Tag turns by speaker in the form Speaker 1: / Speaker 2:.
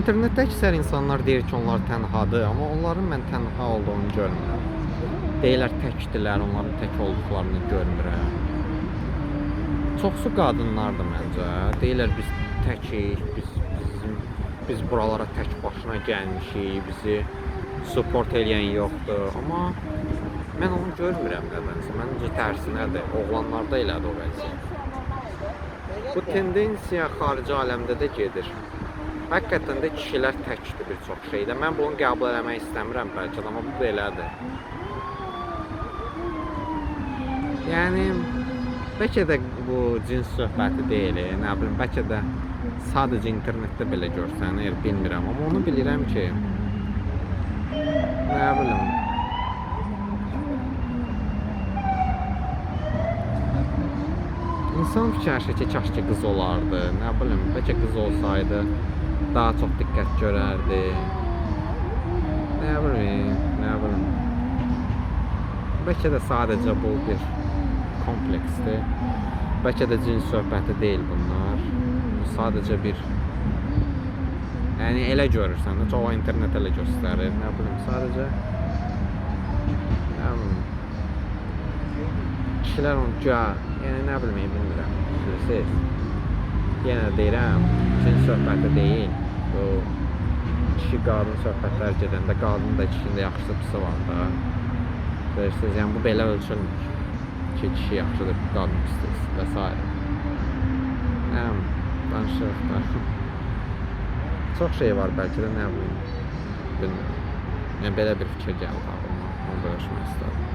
Speaker 1: İnternetdə əksər insanlar deyir ki, onlar tənhadır, amma onların mən tənha olduğunu görmürəm. Deyirlər təkdirlər, onların tək olduqlarını görmürəm. Çoxsu qadınlardır məncə. Deyirlər biz təkik, biz buralara tək başına gəlmişik, bizi support eləyən yoxdur. Amma mən onu görmürəm nədənsə. Məncə tərsinədir. Oğlanlarda elədir o vəziyyət. Bu tendensiya xarici aləmdə də gedir. Həqiqətən də kişilər təkdir bir çox şeydə. Mən bunu qəbul eləmək istəmirəm bəlkə də, amma bu belədir. Yəni bəlkə də bu cins söhbəti deyil, nə bilim, bəlkə də sadəcə internetdə belə görsənir, bilmirəm, amma onu bilirəm ki, nə bilim, insan fikirləşir ki, kaş ki qız olardı, nə bilim, bəlkə qız olsaydı daha çox diqqət görərdi. Nə bilim. Bəlkə də sadəcə bu bir kompleksdir. Bəlkə də cins söhbəti deyil bunlar. Bu sadəcə bir, yəni elə görürsən də, çoğu internet elə göstərir. Nə bilim, sadəcə nə bilim, kişilər onu yəni nə bilim, bilmirəm. Bilirsiniz? Yenə deyirəm, cins söhbəti deyil. Bu kişi-qadın söhbətlər gedəndə qadın da kişinin də yaxşısı pisi var da. Bilirsiniz, yəni bu belə ölçülmür ki, kişi yaxşıdır, qadın pisdir və s. Danışırıq da. Çox şey var bəlkə də, nə bilim, bilmirəm. Yəni belə bir fikir gəldi ağlıma, onu bölüşmək istədim.